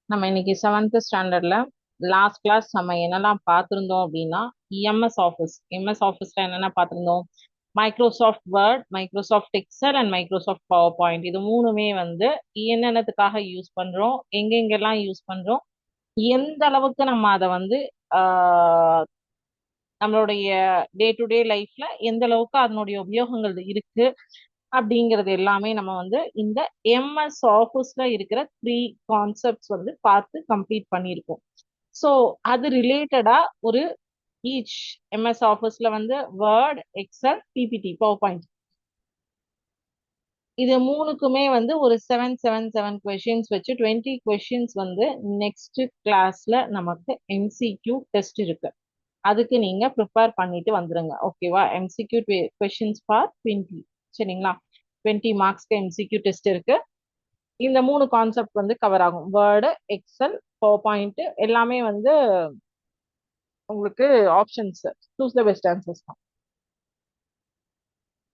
நம்ம இன்னைக்கு செவன்த் ஸ்டாண்டர்ட்ல லாஸ்ட் கிளாஸ் நம்ம என்னெல்லாம் பார்த்துருந்தோம் அப்படின்னா எம்எஸ் ஆஃபீஸ்ல என்னென்ன பார்த்துருந்தோம். Microsoft word, Microsoft Excel and Microsoft power point, இது மூணுமே வந்து என்னென்னத்துக்காக யூஸ் பண்றோம், எங்கெங்கெல்லாம் யூஸ் பண்றோம், எந்த அளவுக்கு நம்ம அதை வந்து ஆஹ், நம்மளுடைய டே டு டே லைஃப்ல எந்த அளவுக்கு அதனுடைய உபயோகங்கள் இருக்கு அப்படிங்கிறது எல்லாமே நம்ம வந்து இந்த எம்எஸ் ஆஃபீஸ்ல இருக்கிற 3 கான்செப்ட்ஸ் வந்து பார்த்து கம்ப்ளீட் பண்ணியிருக்கோம். ஸோ அது ரிலேட்டடா ஒரு ஈச் எம்எஸ் ஆஃபீஸ்ல வந்து Word, Excel, PPT, PowerPoint, இது மூணுக்குமே வந்து ஒரு 7 7 7 கொஷின்ஸ் வச்சு 20 கொஷின்ஸ் வந்து நெக்ஸ்ட் கிளாஸ்ல நமக்கு எம்சிக்யூ டெஸ்ட் இருக்கு. அதுக்கு நீங்க ப்ரிப்பேர் பண்ணிட்டு வந்துருங்க. ஓகேவா? MCQ questions for 20. சரிங்களா? 20 மார்க்ஸ்க்கு எம்சிக்யூ டெஸ்ட் இருக்கு. இந்த 3 கான்செப்ட் வந்து கவர் ஆகும். வேர்டு, எக்ஸல், பவர் பாயிண்ட் எல்லாமே வந்து உங்களுக்கு options, choose the best answers தான்.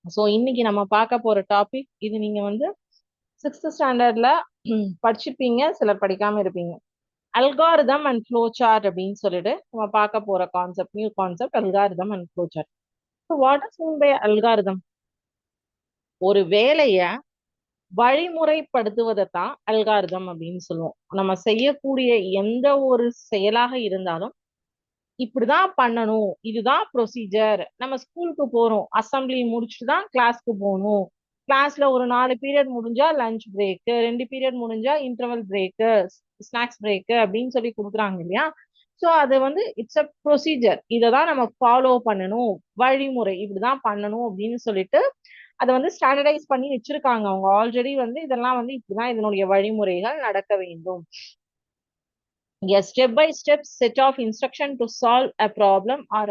ஸோ இன்னைக்கு நம்ம பார்க்க போற டாபிக் இது. நீங்க வந்து 6th ஸ்டாண்டர்ட்ல படிச்சிருப்பீங்க, சிலர் படிக்காம இருப்பீங்க. அல்காரிதம் அண்ட் ஃப்ளோ சார்ட் அப்படின்னு சொல்லிட்டு நம்ம பார்க்க போற concept, new concept, algorithm and flow chart. So what is mean by algorithm? ஒரு வேலைய வழிமுறைப்படுத்துவதைத்தான் அல்காரிதம் அப்படின்னு சொல்லுவோம். நம்ம செய்யக்கூடிய எந்த ஒரு செயலாக இருந்தாலும் இப்படிதான் பண்ணணும், இதுதான் ப்ரொசீஜர். நம்ம ஸ்கூலுக்கு போறோம், அசம்பிளி முடிச்சுட்டு தான் கிளாஸ்க்கு போகணும். கிளாஸ்ல ஒரு 4 பீரியட் முடிஞ்சா லஞ்ச் பிரேக்கு, 2 பீரியட் முடிஞ்சா இன்டர்வல் பிரேக்கு, ஸ்நாக்ஸ் பிரேக்கு அப்படின்னு சொல்லி கொடுக்குறாங்க இல்லையா? ஸோ அது வந்து இட்ஸ் அ ப்ரொசீஜர். இதை தான் நம்ம ஃபாலோ பண்ணணும், வழிமுறை இப்படிதான் பண்ணணும் அப்படின்னு சொல்லிட்டு அதை வந்து ஸ்டாண்டர்டைஸ் பண்ணி வச்சிருக்காங்க. அவங்க ஆல்ரெடி வந்து இதெல்லாம் வந்து இப்படிதான் இதனுடைய வழிமுறைகள் நடக்க வேண்டும். A step-by-step set of instruction to solve a problem or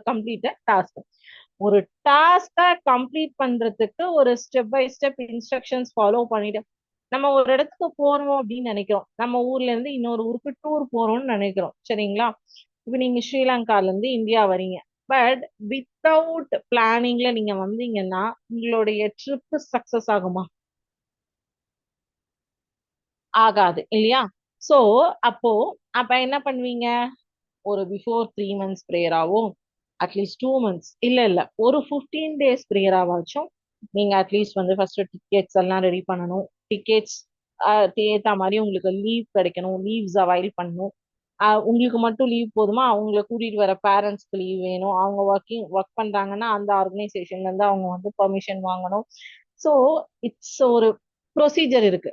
complete a task. ஒரு டாஸ்கை கம்ப்ளீட் பண்றதுக்கு ஒரு step by step instructions follow பண்ணிட்டு நம்ம ஒரு இடத்துக்கு போறோம் அப்படின்னு நினைக்கிறோம். நம்ம ஊர்ல இருந்து இன்னொரு ஊருக்கு டூர் போறோம்னு நினைக்கிறோம். சரிங்களா? இப்ப நீங்க ஸ்ரீலங்கால இருந்து இந்தியா வரீங்க. பட் வித்தவுட் பிளானிங்ல நீங்க வந்தீங்கன்னா உங்களுடைய ட்ரிப் சக்சஸ் ஆகுமா? ஆகாது இல்லையா? சோ அப்போ அப்ப என்ன பண்ணுவீங்க? ஒரு பிஃபோர் 3 மந்த்ஸ் ப்ரேயராவோ, அட்லீஸ்ட் 2 மந்த்ஸ், இல்ல இல்ல ஒரு 15 டேஸ் ப்ரேயராவாச்சும் நீங்க அட்லீஸ்ட் வந்து ஃபர்ஸ்ட் டிக்கெட்ஸ் எல்லாம் ரெடி பண்ணணும். டிக்கெட்ஸ் ஏத்த மாதிரி உங்களுக்கு லீவ் கிடைக்கணும், லீவ்ஸ் அவைல் பண்ணணும். உங்களுக்கு மட்டும் லீவ் போதுமா? அவங்கள கூட்டிட்டு வர பேரண்ட்ஸ்க்கு லீவ் வேணும். அவங்க ஒர்க் பண்றாங்கன்னா அந்த ஆர்கனைசேஷன்ல இருந்து அவங்க வந்து பெர்மிஷன் வாங்கணும். ஸோ இட்ஸ் ஒரு ப்ரொசீஜர் இருக்கு.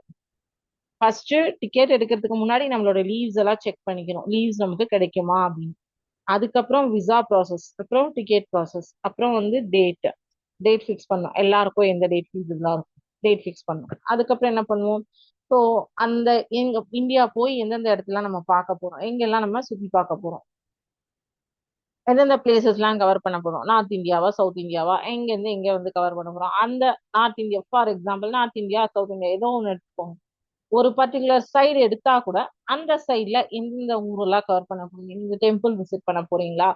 ஃபர்ஸ்ட் டிக்கெட் எடுக்கிறதுக்கு முன்னாடி நம்மளோட லீவ்ஸ் எல்லாம் செக் பண்ணிக்கணும், லீவ்ஸ் நமக்கு கிடைக்குமா அப்படின்னு. அதுக்கப்புறம் விசா ப்ராசஸ், அப்புறம் டிக்கெட் ப்ராசஸ், அப்புறம் வந்து டேட் ஃபிக்ஸ் பண்ணோம். எல்லாருக்கும் எந்த டேட் ஃபீஸிபிளா இருக்கும், டேட் ஃபிக்ஸ் பண்ணோம். அதுக்கப்புறம் என்ன பண்ணுவோம்? ஸோ அந்த எங்க இந்தியா போய் எந்தெந்த இடத்துல நம்ம பார்க்க போறோம், எங்கெல்லாம் நம்ம சுத்தி பார்க்க போறோம், எந்தெந்த பிளேசஸ்லாம் கவர் பண்ண போறோம், நார்த் இந்தியாவா சவுத் இந்தியாவா, எங்க இருந்து எங்க வந்து கவர் பண்ண போறோம். அந்த north India, for example north India south India ஏதோ ஒன்று எடுத்துக்கோங்க. ஒரு பர்டிகுலர் சைடு எடுத்தா கூட அந்த சைட்ல எந்தெந்த ஊரெல்லாம் கவர் பண்ண போறீங்க? இந்த டெம்பிள் விசிட் பண்ண போறீங்களா,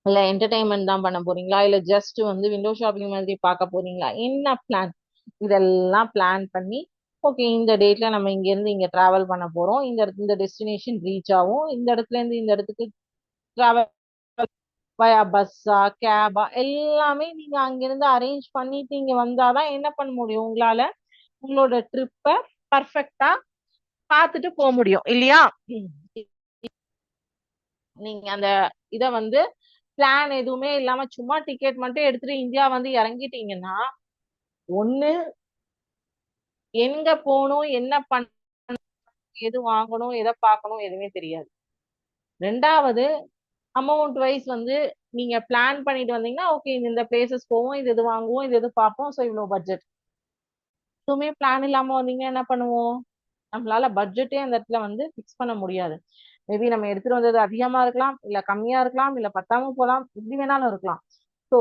இல்ல என்டர்டைன்மெண்ட் தான் பண்ண போறீங்களா, இல்ல ஜஸ்ட் வந்து விண்டோ ஷாப்பிங் மாதிரி பார்க்க போறீங்களா, என்ன பிளான்? இதெல்லாம் பிளான் பண்ணி ஓகே இந்த டேட்ல நம்ம இங்க இருந்து இங்க டிராவல் பண்ண போறோம், இந்த டெஸ்டினேஷன் ரீச் ஆகும், இந்த இடத்துல இருந்து இந்த இடத்துக்கு டிராவல் வயா பஸ்ஸா கேபா எல்லாமே நீங்க அங்கிருந்து அரேஞ்ச் பண்ணிட்டு இங்க வந்தாதான் என்ன பண்ண முடியும், உங்களால உங்களோட ட்ரிப்பை பர்ஃபெக்டா பார்த்துட்டு போக முடியும் இல்லையா? நீங்க அந்த இத வந்து பிளான் எதுவுமே இல்லாம சும்மா டிக்கெட் மட்டும் எடுத்துட்டு இந்தியா வந்து இறங்கிட்டீங்கன்னா, ஒண்ணு எங்க போகணும், என்ன பண்ண, எது வாங்கணும், எதை பார்க்கணும் எதுவுமே தெரியாது. ரெண்டாவது, அமௌண்ட் வைஸ் வந்து நீங்க பிளான் பண்ணிட்டு வந்தீங்கன்னா ஓகே இந்த பிளேசஸ் போவோம், இது இது வாங்குவோம், இது இது பார்ப்போம், ஸோ இவ்வளவு பட்ஜெட். எதுவுமே பிளான் இல்லாம வந்தீங்கன்னா என்ன பண்ணுவோம்? நம்மளால பட்ஜெட்டே அந்த இடத்துல வந்து ஃபிக்ஸ் பண்ண முடியாது. மேபி நம்ம எடுத்துட்டு வந்தது அதிகமா இருக்கலாம், இல்ல கம்மியா இருக்கலாம், இல்ல பத்தாம போகலாம், எப்படி வேணாலும் இருக்கலாம். ஸோ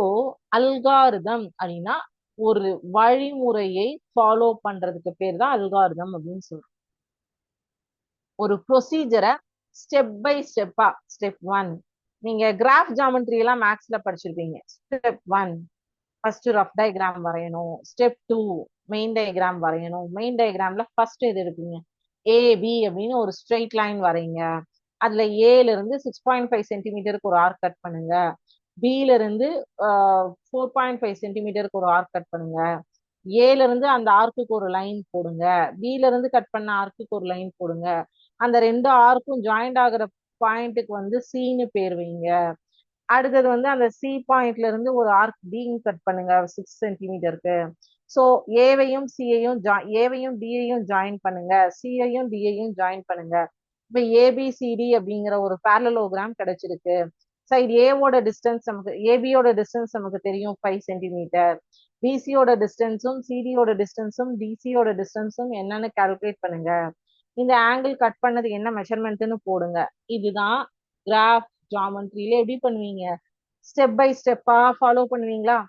அல்காரிதம் அப்படின்னா ஒரு வழிமுறையை ஃபாலோ பண்றதுக்கு பேர் தான் அல்காரிதம் அப்படின்னு சொல்றோம். ஒரு ப்ரொசீஜரை ஸ்டெப் பை ஸ்டெப்பா, ஸ்டெப் 1 நீங்க கிராஃப் ஜாமெட்ரி எல்லாம் மேக்ஸ்ல படிச்சிருப்பீங்க. ஸ்டெப் 1 ஃபர்ஸ்ட் ரஃப் டயக்ராம் வரையணும். ஸ்டெப் 2 மெயின் டயக்ராம் வரையணும். மெயின் டயக்ராம்ல ஃபர்ஸ்ட் எது எடுப்பீங்க? ஏபி அப்படின்னு ஒரு ஸ்ட்ரெயிட் லைன் வரைங்க. அதுல ஏல இருந்து 6.5 சென்டிமீட்டருக்கு ஒரு ஆர்க் கட் பண்ணுங்க. பில இருந்து 4.5 சென்டிமீட்டருக்கு ஒரு ஆர்க் கட் பண்ணுங்க. ஏல இருந்து அந்த ஆர்க்குக்கு ஒரு லைன் போடுங்க. பில இருந்து கட் பண்ண ஆர்க்குக்கு ஒரு லைன் போடுங்க. அந்த ரெண்டு ஆர்க்கும் ஜாயிண்ட் ஆகுற பாயிண்ட்டுக்கு வந்து சின்னு பேர் வைங்க. அடுத்தது வந்து அந்த சி பாயிண்ட்ல இருந்து ஒரு ஆர்க் பீம் கட் பண்ணுங்க 6 சென்டிமீட்டருக்கு. ஸோ ஏவையும் டியையும் ஜாயின் பண்ணுங்க, சியையும் டியையும் ஜாயின் பண்ணுங்க. இப்ப ஏபிசிடி அப்படிங்கிற ஒரு பேரலோகிராம் கிடைச்சிருக்கு. சைடு ஏவோட டிஸ்டன்ஸ் நமக்கு ஏபியோட டிஸ்டன்ஸ் நமக்கு தெரியும் 5 சென்டிமீட்டர். பிசியோட டிஸ்டன்ஸும் சிடியோட டிஸ்டன்ஸும் டிசியோட டிஸ்டன்ஸும் என்னன்னு கால்குலேட் பண்ணுங்க. இந்த ஆங்கிள் கட் பண்ணது என்ன மெஷர்மெண்ட்னு போடுங்க. இதுதான் கிராஃப் ஜாமெட்ரியில எப்படி பண்ணுவீங்க, ஸ்டெப் பை ஸ்டெப்பா ஃபாலோ பண்ணுவீங்களா?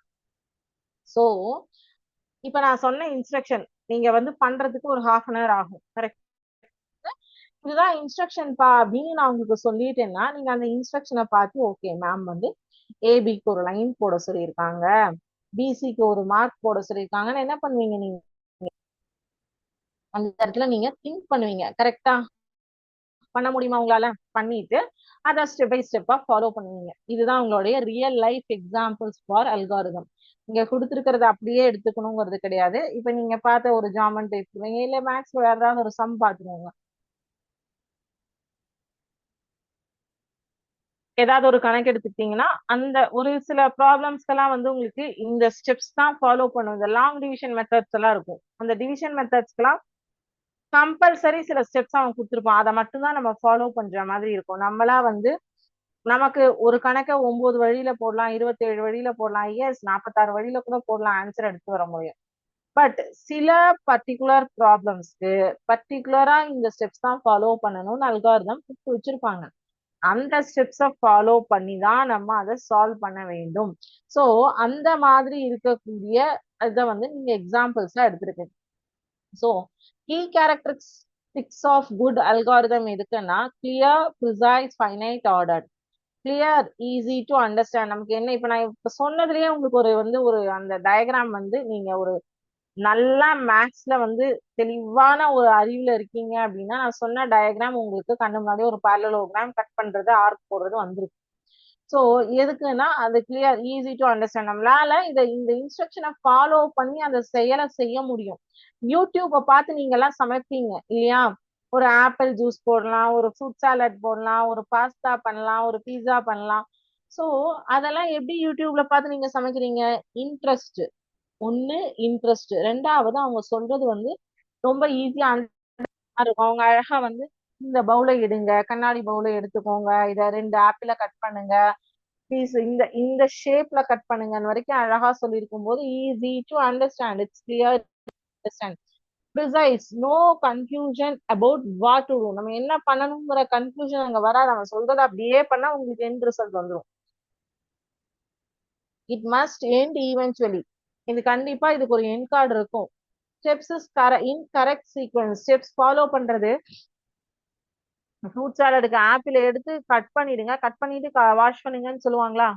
ஸோ இப்ப நான் சொன்ன இன்ஸ்ட்ரக்ஷன் நீங்க வந்து பண்றதுக்கு ஒரு ½ ஆகும். கரெக்ட்? இதுதான் இன்ஸ்ட்ரக்ஷன் பா அப்படின்னு நான் உங்களுக்கு சொல்லிட்டேன்னா நீங்க அந்த இன்ஸ்ட்ரக்ஷனை பார்த்து ஓகே மேம் வந்து ஏபிக்கு ஒரு லைன் போட சொல்லியிருக்காங்க, பிசிக்கு ஒரு மார்க் போட சொல்லியிருக்காங்கன்னு என்ன பண்ணுவீங்க நீங்க? அந்த இடத்துல நீங்க திங்க் பண்ணுவீங்க. கரெக்டா? பண்ண முடியுமா உங்களால? பண்ணிட்டு அதை ஸ்டெப் பை ஸ்டெப்பா ஃபாலோ பண்ணுவீங்க. இதுதான் உங்களுடைய real life examples for algorithm. இங்க கொடுத்துருக்கறத அப்படியே எடுத்துக்கணுங்கிறது கிடையாது. இப்ப நீங்க பார்த்த ஒரு ஜாமெண்ட்ரி எடுத்துக்கோங்க, இல்ல மேக்ஸ் வேற ஏதாவது ஒரு சம் பார்த்துக்கோங்க. ஏதாவது ஒரு கணக்கு எடுத்துக்கிட்டீங்கன்னா அந்த ஒரு சில ப்ராப்ளம்ஸ்க்கெல்லாம் வந்து உங்களுக்கு இந்த ஸ்டெப்ஸ் தான் ஃபாலோ பண்ணும். இந்த லாங் டிவிஷன் மெத்தட்ஸ் எல்லாம் இருக்கும். அந்த டிவிஷன் மெத்தட்ஸ்க்கெல்லாம் கம்பல்சரி சில ஸ்டெப்ஸ் அவன் கொடுத்துருப்பான். அதை மட்டும்தான் நம்ம ஃபாலோ பண்ற மாதிரி இருக்கும். நம்மளா வந்து நமக்கு ஒரு கணக்கை 9 வழியில போடலாம், 27 வழியில போடலாம், எஸ் 46 வழியில கூட போடலாம், ஆன்சர் எடுத்து வர முடியும். பட் சில பர்டிகுலர் ப்ராப்ளம்ஸ்க்கு பர்டிகுலரா இந்த ஸ்டெப்ஸ் தான் ஃபாலோ பண்ணணும்னு அல்காரிதம் கொடுத்து வச்சிருப்பாங்க. அந்த ஸ்டெப்ஸை ஃபாலோ பண்ணி தான் நம்ம அதை சால்வ் பண்ண வேண்டும். ஸோ அந்த மாதிரி இருக்கக்கூடிய இதை வந்து நீங்க எக்ஸாம்பிள்ஸா எடுத்திருக்கீங்க. So key characteristics of good algorithm எதுக்குன்னா clear, precise, finite, order. Clear, easy to understand. நமக்கு என்ன இப்ப நான் இப்ப சொன்னதுலயே உங்களுக்கு ஒரு வந்து ஒரு அந்த டயக்ராம் வந்து நீங்க ஒரு நல்லா மேக்ஸ்ல வந்து தெளிவான ஒரு அறிவுல இருக்கீங்க அப்படின்னா நான் சொன்ன டயக்ராம் உங்களுக்கு கண்ணு முன்னாடி ஒரு பேரலோகிராம் கட் பண்றது ஆர்க் போடுறது வந்துருக்கு. ஸோ எதுக்குன்னா அது கிளியர், ஈஸி டு அண்டர்ஸ்டாண்ட். நம்மளால இந்த இன்ஸ்ட்ரக்ஷனை ஃபாலோ பண்ணி அந்த செயலை செய்ய முடியும். யூடியூப்பை பார்த்து நீங்க எல்லாம் சமைப்பீங்க இல்லையா? ஒரு ஆப்பிள் ஜூஸ் போடலாம், ஒரு ஃப்ரூட் சாலட் போடலாம், ஒரு பாஸ்தா பண்ணலாம், ஒரு பீஸா பண்ணலாம். ஸோ அதெல்லாம் எப்படி யூடியூப்ல பார்த்து நீங்க சமைக்கிறீங்க? இன்ட்ரெஸ்ட் ஒண்ணு, இன்ட்ரெஸ்ட் ரெண்டாவது அவங்க சொல்றது வந்து ரொம்ப ஈஸியா இருக்கும். அவங்க அழகா வந்து இந்த பவுலை எடுங்க, கண்ணாடி பவுலை எடுத்துக்கோங்க, இத 2 ஆப்பிள கட் பண்ணுங்க, பீஸ் இந்த இந்த ஷேப்ல கட் பண்ணுங்கன்னு வரைக்கும் அழகா சொல்லியிருக்கும் போது easy to understand, it's clear understand. Precise, no confusion about what to do. நம்ம என்ன பண்ணணுங்கிற கன்ஃபியூஷன் அங்க வராது. நம்ம சொல்றதை அப்படியே பண்ணா உங்களுக்கு எண்ட் ரிசல்ட் வந்துடும். It must end eventually. இது கண்டிப்பா இதுக்கு ஒரு எண்ட் கார்டு இருக்கும். Steps is in correct sequence. Steps follow பண்றது ஃப்ரூட் சாலடுக்கு ஆப்பிள் எடுத்து கட் பண்ணிடுங்க, கட் பண்ணிட்டு வாஷ் பண்ணுங்கன்னு சொல்லுவாங்களா?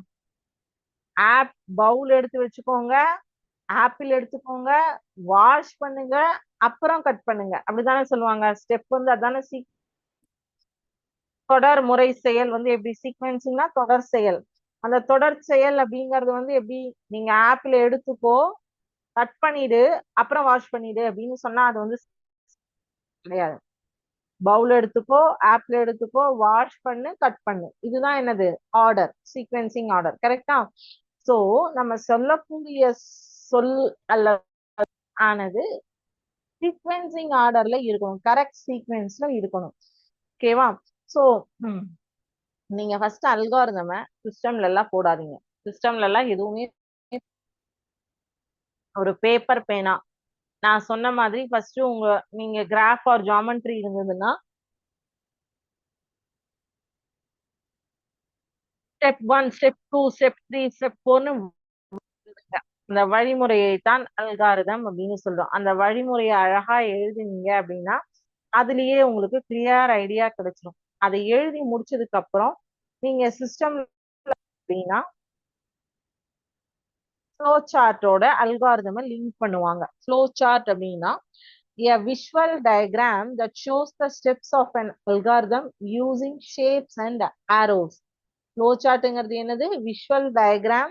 பவுல் எடுத்து வச்சுக்கோங்க, ஆப்பிள் எடுத்துக்கோங்க, வாஷ் பண்ணுங்க, அப்புறம் கட் பண்ணுங்க, அப்படித்தானே சொல்லுவாங்க. ஸ்டெப் வந்து அதானே தொடர் முறை செயல் வந்து எப்படி சீக்வென்சிங்னா தொடர் செயல். அந்த தொடர் செயல் அப்படிங்கறது வந்து எப்படி, நீங்க ஆப்பிள் எடுத்துக்கோ, கட் பண்ணிடு, அப்புறம் வாஷ் பண்ணிடு அப்படின்னு சொன்னா அது வந்து கிடையாது. பவுல் எடுத்துக்கோ, ஆப்பிள் எடுத்துக்கோ, வாஷ் பண்ணு, கட் பண்ணு, இதுதான் என்னது ஆர்டர், சீக்வென்சிங் ஆர்டர். கரெக்டா? சோ நம்ம சொல்லக்கூடிய சொல் அல்ல ஆனது சீக்வென்சிங் ஆர்டர்ல இருக்கணும், கரெக்ட் சீக்வென்ஸ்ல இருக்கணும். ஓகேவா? சோ நீங்க ஃபர்ஸ்ட் அல்காரிதம சிஸ்டம்ல எல்லாம் போடாதீங்க. சிஸ்டம்ல எல்லாம் எதுவுமே, ஒரு பேப்பர் பேனா நான் சொன்ன மாதிரி ஃபர்ஸ்ட் நீங்க கிராஃப் ஆர் ஜாமெட்ரி இருந்ததுன்னா ஸ்டெப் 1, ஸ்டெப் 2, ஸ்டெப் 3, ஸ்டெப் 4ன்னு இந்த வழிமுறையை தான் அல்காரிதம் அப்படின்னு சொல்றோம். அந்த வழிமுறையை அழகா எழுதுனீங்க அப்படின்னா அதுலயே உங்களுக்கு கிளியர் ஐடியா கிடைச்சிடும். அதை எழுதி முடிச்சதுக்கு அப்புறம் நீங்க சிஸ்டம் அப்படின்னா ஃப்ளோ சார்ட்டோட அல்காரிதம லிங்க் பண்ணுவாங்க. ஃப்ளோ சார்ட் அப்படின்னா A visual diagram that shows the steps of an algorithm using shapes and arrows. Flowchartங்கிறது என்னது? Visual diagram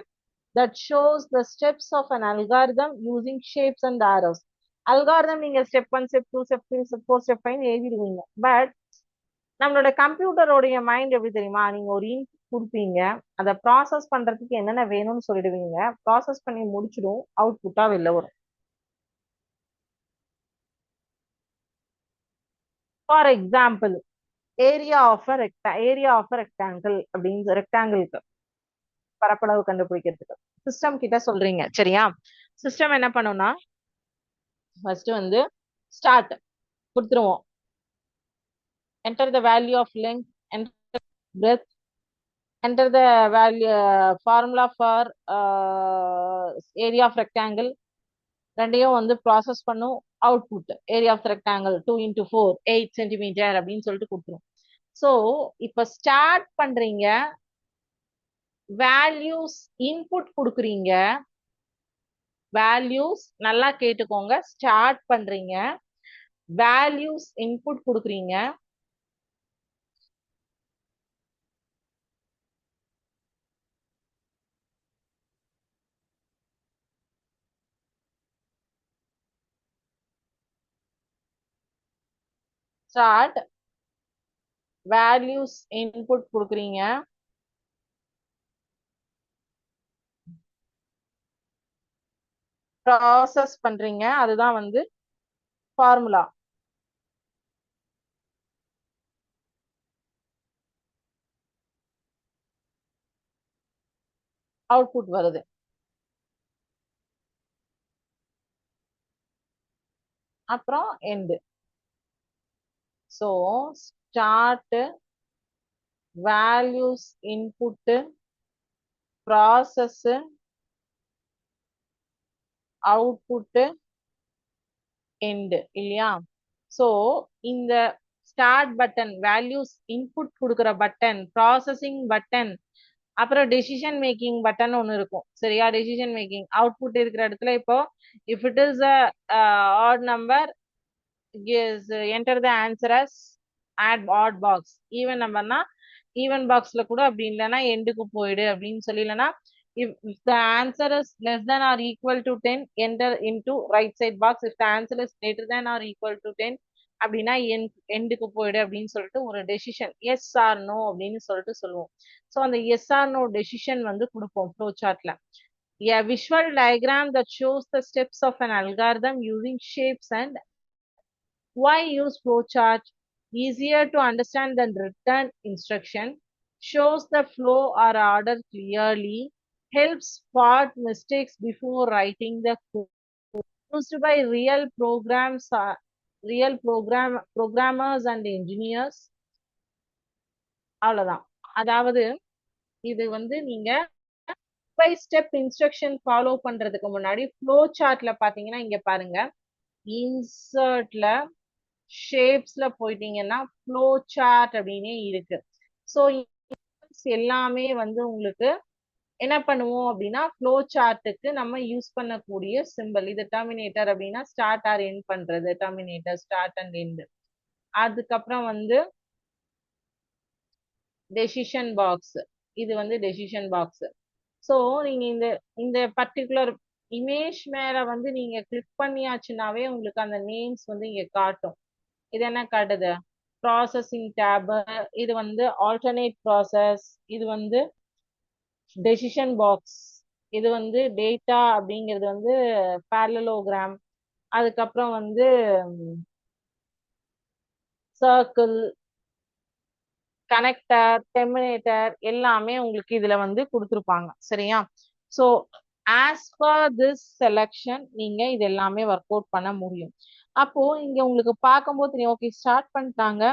that shows the steps of an algorithm using shapes and arrows. Algorithm நீங்க step 1, step 2, step 3, step 4, step 5 எழுதிடுவீங்க. But நம்மளோட கம்ப்யூட்டரோடைய mind எப்படி தெரியுமா? நீங்க ஒரு input கொடுப்பீங்க, அதை process பண்றதுக்கு என்னென்ன வேணும்னு சொல்லிடுவீங்க, ப்ராசஸ் பண்ணி முடிச்சிடும், அவுட்புட்டா வெளில வரும். For example, area of rectangle அப்படின்னு ரெக்டாங்கிளுக்கு பரப்பளவு கண்டுபிடிக்கிறதுக்கு சிஸ்டம் கிட்ட சொல்றீங்க, சரியா? சிஸ்டம் என்ன பண்ணும்னா ஃபர்ஸ்ட் வந்து ஸ்டார்ட் கொடுத்துருவோம். enter the value of length, enter breadth, enter the value formula for area of rectangle. ரெண்டையும் வந்து ப்ராசஸ் பண்ணும், output area of rectangle 2 into 4 8 centimetre அப்படின்னு சொல்லிட்டு கொடுத்துரும். ஸோ இப்ப ஸ்டார்ட் பண்றீங்க, வேல்யூஸ் இன்புட் கொடுக்குறீங்க, வேல்யூஸ் நல்லா கேட்டுக்கோங்க, ஸ்டார்ட் பண்றீங்க, வேல்யூஸ் இன்புட் கொடுக்குறீங்க, ஸ்டார்ட் வேல்யூஸ் இன்புட் கொடுக்குறீங்க, ப்ராசஸ் பண்றீங்க, அதுதான் வந்து ஃபார்முலா. அவுட்புட் வருது. அப்புறம் end. So start values input process output end இல்லையா? ஸோ இந்த ஸ்டார்ட் பட்டன், வேல்யூஸ் இன்புட் கொடுக்குற பட்டன், ப்ராசஸிங் பட்டன், அப்புறம் டெசிஷன் மேக்கிங் பட்டன் ஒன்று இருக்கும், சரியா? டெசிஷன் மேக்கிங் அவுட்புட் இருக்கிற இடத்துல இப்போ if it is a odd number enter the answer as add odd box. Even நம்பர்னா ஈவன் பாக்ஸ்ல கூட, அப்படி இல்லைன்னா எண்டுக்கு போயிடு அப்படின்னு சொல்லி, இல்லைன்னா if the answer is less than or equal to 10 enter into right side box, if the answer is greater than or equal to 10 அப்படின்னா எண்டுக்கு போயிடு அப்படின்னு சொல்லிட்டு ஒரு டெசிஷன் எஸ் ஆர் நோ அப்படின்னு சொல்லிட்டு சொல்லுவோம். ஸோ அந்த எஸ் ஆர் நோ டெசிஷன் வந்து கொடுப்போம் flow சார்ட்ல. A visual diagram that shows the steps of an algorithm using shapes and why use flowchart? Easier to understand than written instruction, shows the flow or order clearly, helps spot mistakes before writing the code. Used by programmers and engineers. அவ்வளவுதான். அதாவது இது வந்து நீங்க by step instruction follow பண்றதுக்கு முன்னாடி flow சார்ட்ல பாத்தீங்கன்னா, இங்க பாருங்க, இன்சர்ட்ல ஷேப்ஸ்ல போயிட்டீங்கன்னா ஃப்ளோ சார்ட் அப்படின்னே இருக்கு. ஸோ எல்லாமே வந்து உங்களுக்கு என்ன பண்ணுவோம் அப்படின்னா, ஃப்ளோ சார்ட்டுக்கு நம்ம யூஸ் பண்ணக்கூடிய சிம்பிள் இது டெர்மினேட்டர் அப்படின்னா ஸ்டார்ட் ஆர் எண்ட் பண்றது, டெர்மினேட்டர் ஸ்டார்ட் அண்ட் எண்ட். அதுக்கப்புறம் வந்து டெசிஷன் பாக்ஸ், இது வந்து டெசிஷன் பாக்ஸ். ஸோ நீங்க இந்த இந்த பர்டிகுலர் இமேஜ் மேல வந்து நீங்க கிளிக் பண்ணியாச்சுனாவே உங்களுக்கு அந்த நேம்ஸ் வந்து இங்க காட்டும். இது என்ன காட்டுது? ப்ராசஸிங் டேப், இது வந்து ஆல்டர்னேட் ப்ராசஸ், இது வந்து டெசிஷன் பாக்ஸ், இது வந்து டேட்டா அப்படிங்கிறது வந்து parallelogram, அதுக்கப்புறம் வந்து சர்க்கிள், கனெக்டர், டெர்மினேட்டர் எல்லாமே உங்களுக்கு இதுல வந்து கொடுத்துருப்பாங்க, சரியா? So as per this selection நீங்க இது எல்லாமே ஒர்க் அவுட் பண்ண முடியும். அப்போ இங்க உங்களுக்கு பார்க்கும்போது தெரியும், ஓகே ஸ்டார்ட் பண்ணிட்டாங்க,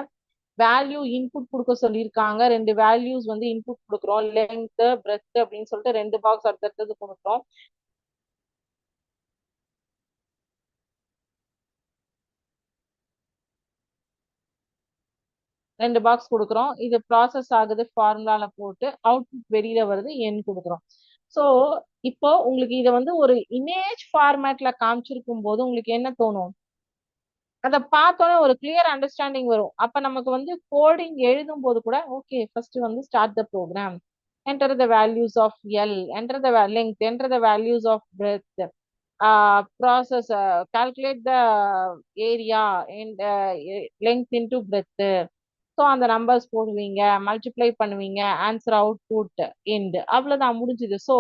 வேல்யூ இன்புட் கொடுக்க சொல்லியிருக்காங்க, ரெண்டு வேல்யூஸ் வந்து இன்புட் கொடுக்குறோம், லென்த் பிரெத் அப்படின்னு சொல்லிட்டு ரெண்டு பாக்ஸ் அடுத்தது கொடுக்குறோம். ரெண்டு பாக்ஸ் கொடுக்குறோம், இது ப்ராசஸ் ஆகுது, ஃபார்முலால போட்டு அவுட்புட் வெளியில வருது, என் கொடுக்குறோம். ஸோ இப்போ உங்களுக்கு இதை வந்து ஒரு இமேஜ் ஃபார்மேட்ல காமிச்சிருக்கும் போது உங்களுக்கு என்ன தோணும்? அதை பார்த்தோன்னே ஒரு கிளியர் அண்டர்ஸ்டாண்டிங் வரும். அப்ப நமக்கு வந்து கோடிங் எழுதும் போது கூட ஓகே ஃபர்ஸ்ட் வந்து start the program, enter the values of L, enter the length, enter the values of breadth, process, calculate the area and length into breadth. So அந்த நம்பர்ஸ் போடுவீங்க, மல்டிப்ளை பண்ணுவீங்க, ஆன்சர் அவுட்புட் எண்ட், அவ்வளவுதான் முடிஞ்சுது. So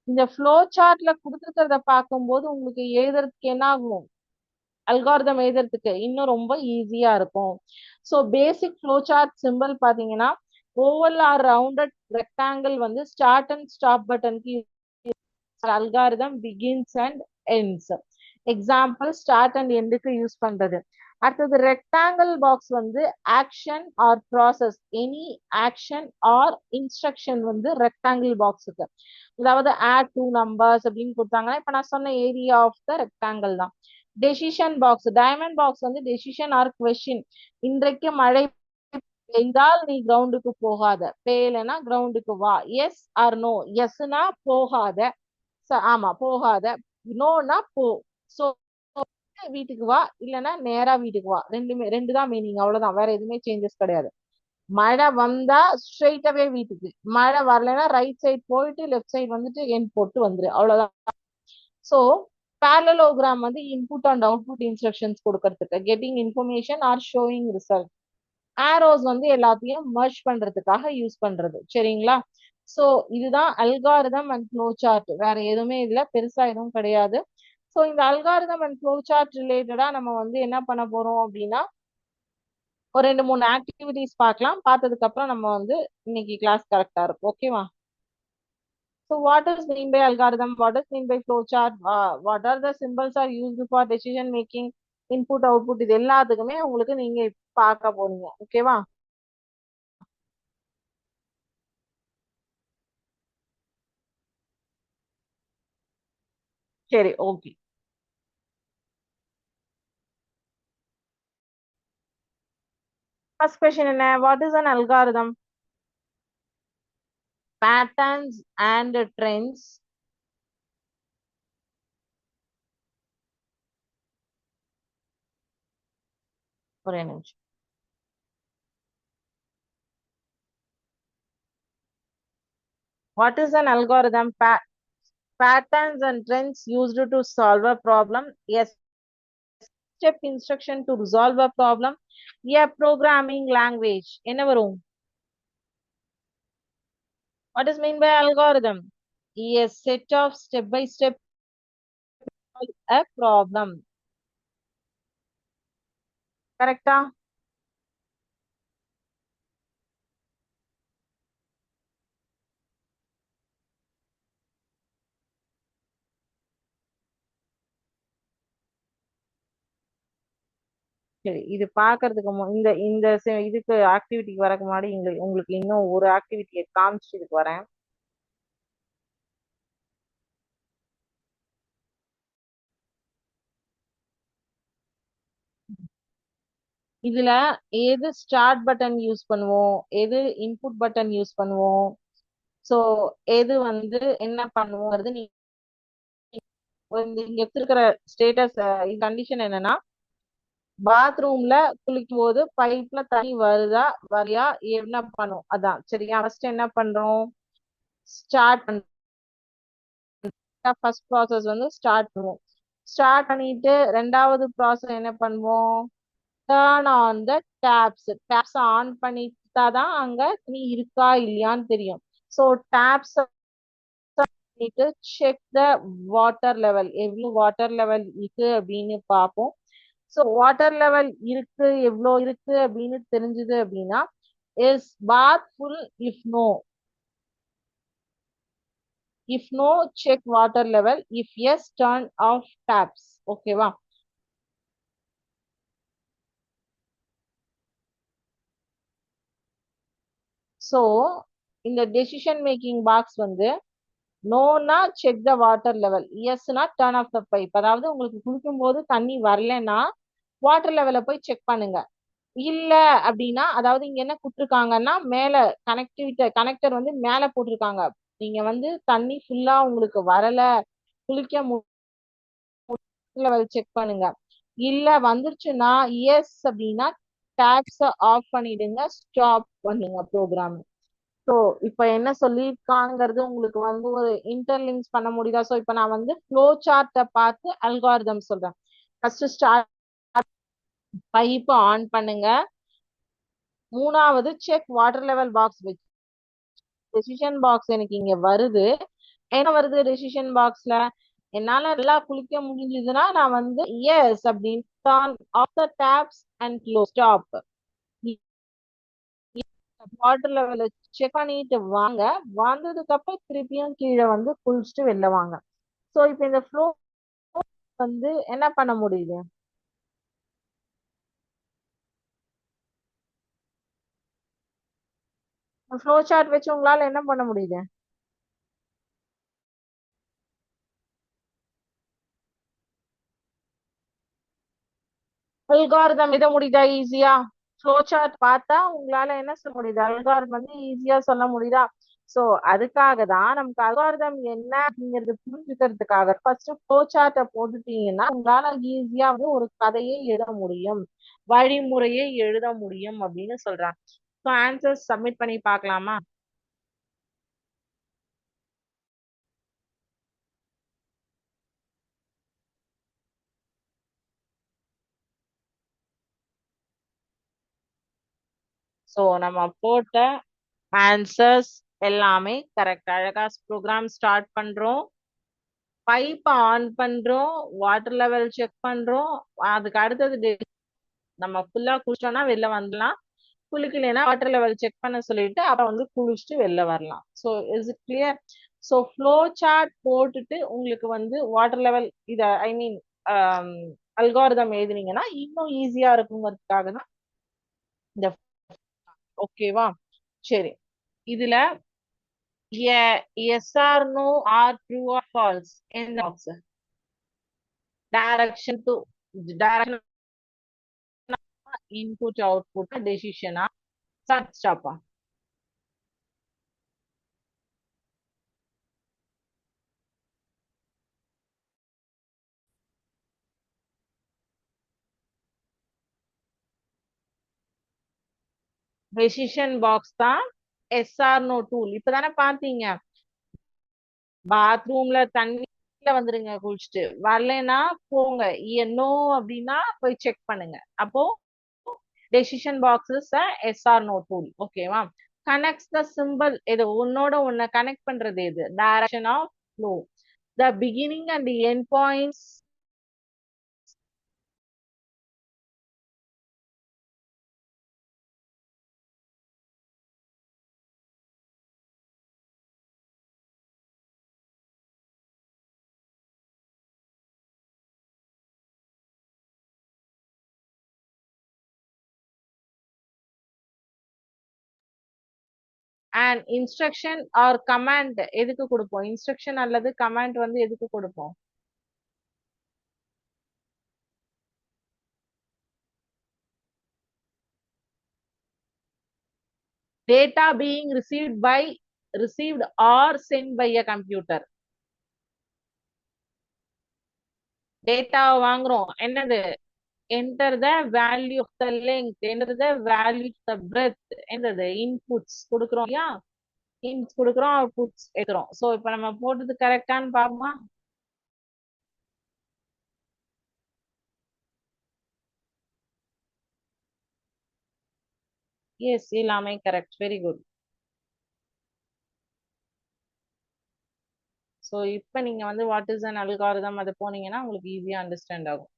இந்த flow சார்ட்ல கொடுத்துருக்கிறத பார்க்கும்போது உங்களுக்கு எழுதுறதுக்கு என்ன ஆகும், அல்காரிதம் எழுதுறதுக்கு இன்னும் ரொம்ப ஈஸியா இருக்கும். So basic flow chart simple பாத்தீங்கன்னா ஓவல் ஆர் ரவுண்டட் ரெக்டாங்கிள் வந்து ஸ்டார்ட் அண்ட் ஸ்டாப் பட்டனுக்கு algorithm begins and ends. Example start and எண்டுக்கு யூஸ் பண்றது. அடுத்தது ரெக்டாங்கிள் பாக்ஸ் வந்து action or process, any action or instruction வந்து ரெக்டாங்கிள் பாக்ஸுக்கு. அதாவது ஆட் டூ நம்பர்ஸ் அப்படின்னு கொடுத்தாங்கன்னா இப்ப நான் சொன்ன ஏரியா ஆஃப் த ரெக்டாங்கிள் தான். டெசிஷன் பாக்ஸ், டைமண்ட் பாக்ஸ் வந்து டெசிஷன் ஆர் கொஸ்டின். இன்றைக்கு மழை பெய்தால் நீ கிரவுண்டுக்கு போகாத, பெய்யலனா கிரவுண்டுக்கு வா, எஸ் ஆர் நோ, எஸ்னா போகாத, ஆமா போகாத, நோனா போ. சோ வீட்டுக்கு வா இல்லைன்னா நேரா வீட்டுக்கு வா, ரெண்டுமே ரெண்டு தான் மீனிங், அவ்வளவுதான், வேற எதுவுமே சேஞ்சஸ் கிடையாது. மழை வந்தா ஸ்ட்ரெயிட்டாவே வீட்டுக்கு, மழை வரலைன்னா ரைட் சைடு போயிட்டு லெஃப்ட் சைடு வந்துட்டு என் போட்டு வந்துரு, அவ்வளவுதான். ஸோ parallelogram வந்து இன்புட் அண்ட் அவுட்புட் இன்ஸ்ட்ரக்ஷன்ஸ் கொடுக்கறதுக்கு, getting information are showing result. Arrows வந்து எல்லாத்தையும் மர்ஜ் பண்றதுக்காக யூஸ் பண்றது, சரிங்களா? ஸோ இதுதான் அல்காரிதம் அண்ட் ஃப்ளோ சார்ட், வேற எதுவுமே இதுல பெருசா எதுவும் கிடையாது. ஸோ இந்த அல்காரிதம் அண்ட் ஃப்ளோ சார்ட் ரிலேட்டடா நம்ம வந்து என்ன பண்ண போறோம் அப்படின்னா ஒரு 2 3 ஆக்டிவிட்டிஸ் பார்க்கலாம். பார்த்ததுக்கு அப்புறம் நம்ம வந்து இன்னைக்கு கிளாஸ் கரெக்டா இருக்கும். ஓகேவா? So what is mean by algorithm? What is mean by flow chart? What are the symbols are used for decision making? Input, output இது எல்லாத்துக்குமே உங்களுக்கு நீங்க பார்க்க போறீங்க. ஓகேவா? சரி, ஓகே. ஃபர்ஸ்ட் கொஸ்டின் என்ன? What is an algorithm? Patterns and trends. ஒரே நிமிஷம். What is an algorithm? Patterns and trends used to solve a problem. Yes, step instruction to resolve a problem. Yeah, programming language. என்ன வரும்? What is mean by algorithm? A set of step by step a problem. கரெக்டா? சரி, இது பாக்குறதுக்கு இந்த இந்த இதுக்கு ஆக்டிவிட்டிக்கு வரக்கு முன்னாடி உங்களுக்கு இன்னும் ஒரு ஆக்டிவிட்டியை காமிச்சு இதுக்கு வரேன். இதுல எது ஸ்டார்ட் பட்டன் யூஸ் பண்ணுவோம், எது இன்புட் பட்டன் யூஸ் பண்ணுவோம், சோ எது வந்து என்ன பண்ணுவோங்கிறது நீங்க இங்க இருக்கிற ஸ்டேட்டஸ் கண்டிஷன் என்னன்னா பாத்ரூம்ல குளிக்கும் போது பைப்ல தண்ணி வருதா வரையா என்ன பண்ணும், அதான் சரியா. ஃபர்ஸ்ட் என்ன பண்றோம், ஸ்டார்ட் பண்றோம். ஃபர்ஸ்ட் ப்ராசஸ் வந்து ஸ்டார்ட் பண்ணுவோம். ஸ்டார்ட் பண்ணிட்டு ரெண்டாவது ப்ராசஸ் என்ன பண்ணுவோம், turn on the taps. Taps on பண்ணிட்டாதான் அங்க தண்ணி இருக்கா இல்லையான்னு தெரியும். ஸோ டேப்ஸ் பண்ணிட்டு செக் த வாட்டர் லெவல், எவ்வளவு வாட்டர் லெவல் இருக்கு அப்படின்னு பார்ப்போம். ஸோ வாட்டர் லெவல் இருக்கு, எவ்வளோ இருக்கு அப்படின்னு தெரிஞ்சது அப்படின்னா is bath full, if no, if no check water level, if yes turn off taps. ஓகேவா? ஸோ இந்த டெசிஷன் மேக்கிங் பாக்ஸ் வந்து நோனா செக் த வாட்டர் லெவல், எஸ்னா டர்ன் ஆஃப் த பைப். அதாவது உங்களுக்கு குளிக்கும் போது தண்ணி வரலன்னா வாட்டர் லெவலை போய் செக் பண்ணுங்க. இல்ல அப்படின்னா அதாவது இங்க என்ன கொடுத்துருக்காங்கன்னா மேல கனெக்டர் வந்து மேல போட்டிருக்காங்க. நீங்க வந்து தண்ணி ஃபுல்லா உங்களுக்கு வரல, குளிக்க லெவல் செக் பண்ணுங்க. இல்ல வந்துருச்சுன்னா எஸ் அப்படின்னா டேப்ஸ ஆஃப் பண்ணிடுங்க, ஸ்டாப் பண்ணுங்க ப்ரோக்ராம். ஸோ இப்போ என்ன சொல்லியிருக்காங்கிறது உங்களுக்கு வந்து ஒரு இன்டர்லிங்க்ஸ் பண்ண முடியுதா? ஸோ இப்போ நான் வந்து ஃப்ளோ சார்ட்டை பார்த்து அல்காரிதம் சொல்றேன். ஃபர்ஸ்ட் ஸ்டார்ட், பைப் ஆன் பண்ணுங்க. மூணாவது செக் வாட்டர் லெவல் பாக்ஸ் வச்சு டெசிஷன் பாக்ஸ் எனக்கு இங்க வருது. என்ன வருது டெசிஷன் பாக்ஸ்ல? என்னால நல்லா குளிக்க முடிஞ்சதுன்னா நான் வந்து எஸ் அப்படின்னு turn off the taps and close stop. Water லெவல செக் பண்ணிட்டு வாங்க. வந்ததுக்கு அப்புறம் திருப்பியும் கீழே வந்து குளிச்சுட்டு வெளில வாங்க. சோ இப்போ இந்த ஃப்ளோ வந்து என்ன பண்ண முடியுது? ஃப்ளோ சார்ட் வச்சு உங்களால என்ன பண்ண முடியுது? அல்காரிதம் எழுத முடியுதா ஈஸியா? ஃப்ளோ சார்ட் பார்த்தா உங்களால என்ன சொல்ல முடியுது? அல்காரிதம் வந்து ஈஸியா சொல்ல முடியுதா? சோ அதுக்காக தான் நமக்கு அல்காரிதம் என்ன அப்படிங்கிறது புரிஞ்சுக்கிறதுக்காக ஃபர்ஸ்ட் ஃப்ளோ சார்ட்டை போட்டுட்டீங்கன்னா உங்களால ஈஸியா வந்து ஒரு கதையை எழுத முடியும், வழிமுறையை எழுத முடியும் அப்படின்னு சொல்றாங்க. ஸோ ஆன்சர்ஸ் சப்மிட் பண்ணி பார்க்கலாமா? ஸோ நம்ம போட்ட ஆன்சர்ஸ் எல்லாமே கரெக்ட். அழகா ப்ரோக்ராம் ஸ்டார்ட் பண்றோம், பைப் ஆன் பண்றோம், வாட்டர் லெவல் செக் பண்றோம். அதுக்கு அடுத்தது நம்ம ஃபுல்லா குளிச்சோம்னா வெளில வந்துடலாம். குளிக்கலைன்னா வாட்டர் லெவல் செக் பண்ண சொல்லிட்டு அப்புறம் வந்து குளிச்சுட்டு வெளில வரலாம். So is it clear? So flow chart போட்டுட்டு உங்களுக்கு வந்து வாட்டர் லெவல் இத ஐ மீன் அல்காரிதம் எழுதுனீங்கன்னா இன்னும் ஈஸியா இருக்குங்கிறதுக்காக தான் இந்த. ஓகேவா? சரி. இதுல yes or no or true or false இந்த box direction to direction input output டெசிஷனா ஸ்டார்ட் ஸ்டாப்பா? டெசிஷன் பாக்ஸ் தான் எஸ் ஆர் நோ டூல். இப்பதானே பாத்தீங்க, பாத்ரூம்ல தண்ணில வந்துருங்க குளிச்சுட்டு வரலன்னா போங்க, நோ அப்படின்னா போய் செக் பண்ணுங்க. அப்போ decision box is yes or no tool. ஓகேவா? கனெக்ட்ஸ் த சிம்பிள், எது உன்னோட உன்னை கனெக்ட் பண்றது எது? Direction of flow, the beginning and the end points. And instruction or command எதுக்கு கொடுப்போம்? இன்ஸ்ட்ரக்ஷன் அல்லது கமாண்ட் வந்து எதுக்கு கொடுப்போம்? Data being received or sent by a computer. Data வாங்குறோம், என்னது? enter the value of the length, enter the value of the breadth, என்னது? Inputs கொடுக்குறோம் இல்லையா? இன்புட்ஸ் கொடுக்குறோம், அவுட்புட்ஸ் எடுக்கிறோம். சோ இப்ப நம்ம போட்டது கரெக்டான்னு பாப்போமா? எஸ், எல்லாமே கரெக்ட். Very good. சோ இப்ப நீங்க வந்து வாட் இஸ் அன் அல்காரிதம் அது போனீங்கன்னா உங்களுக்கு ஈஸியா அண்டர்ஸ்டாண்ட் ஆகும்.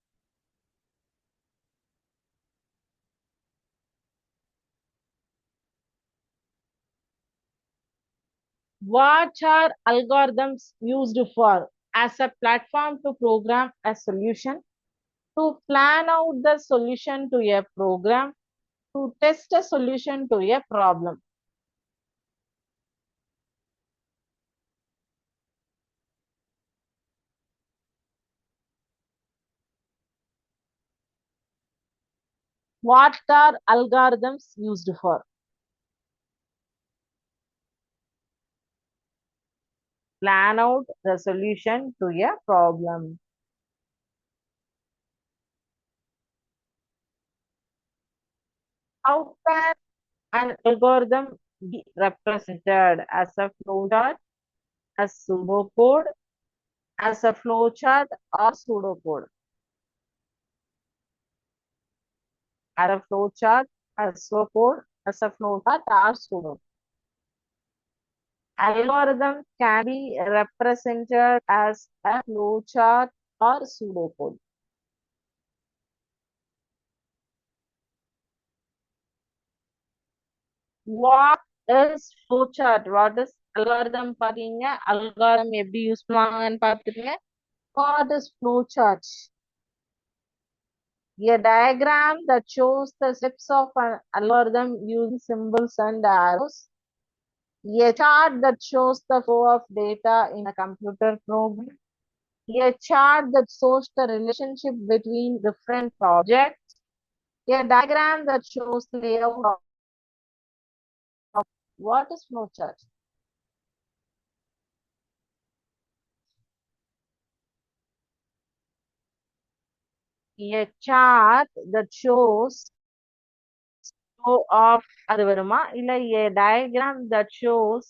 What are algorithms used for? As a platform to program a solution, to plan out the solution to a program, to test a solution to a problem. What are algorithms used for? Plan out the solution to a problem. How can an algorithm be represented as a flowchart, as pseudocode, as a flowchart, or pseudocode? As a flowchart, as pseudocode, as a flowchart, or pseudocode? Algorithm can be represented as a flowchart or pseudocode. What is flowchart? What is algorithm பாத்தீங்க algorithm எப்படி use பண்ணுவாங்கன்னு பார்த்துருங்க. What is flowchart? A diagram that shows the steps of an algorithm using symbols and arrows. A chart that shows the flow of data in a computer program. A chart that shows the relationship between different objects. A diagram that shows the layout of what is flowchart? A chart that shows flow of அது வருமா இல்ல a diagram that shows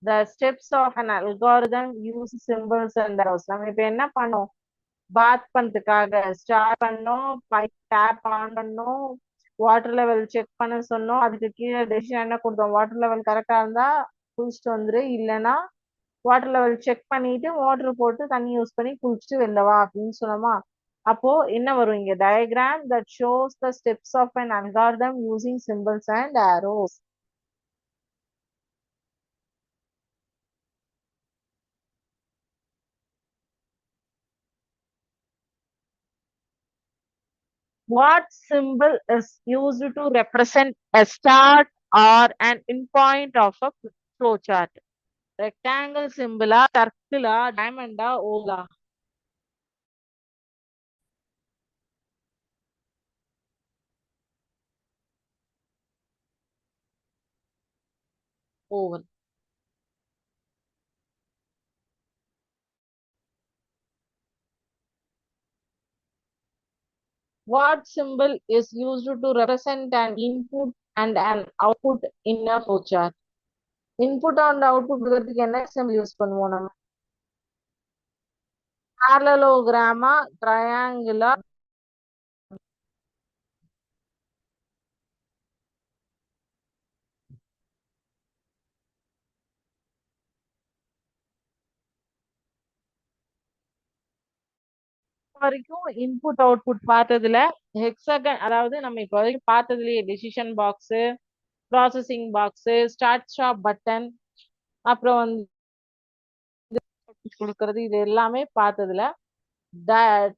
the steps of an algorithm use symbols and arrows. நம்ம இப்ப என்ன பண்ணோம் பாத் பண்றதுக்காக start பண்ணோம் pipe tape on பண்ணோம் வாட்டர் லெவல் செக் பண்ண சொன்னோம் அதுக்கு கீழே டெசிஷன் என்ன கொடுத்தோம் வாட்டர் லெவல் கரெக்டா இருந்தா குளிச்சுட்டு வந்துரு இல்லைன்னா வாட்டர் லெவல் செக் பண்ணிட்டு வாட்டர் போட்டு தண்ணி யூஸ் பண்ணி குளிச்சுட்டு வெளில வா அப்படின்னு சொன்னோமா அப்போ என்ன வரும் இங்க diagram that shows the steps of an algorithm using symbols and arrows. What symbol is used to represent a start or an endpoint of a flowchart? Rectangle symbol, circle, diamond, oval. Oval. What symbol is used to represent an input and an output in a flowchart? Input and output கொடுக்கிறதுக்கு என்ன symbol use பண்ணுவோம் நம்ம parallelogram, triangular. வரைக்கும் input output பார்த்ததுல hexagon அதாவது நம்ம இப்போ வரைக்கும் பார்த்ததுலயே decision box processing box start stop button அப்புறம் வந்து கொடுக்கறது இது எல்லாமே பார்த்ததுல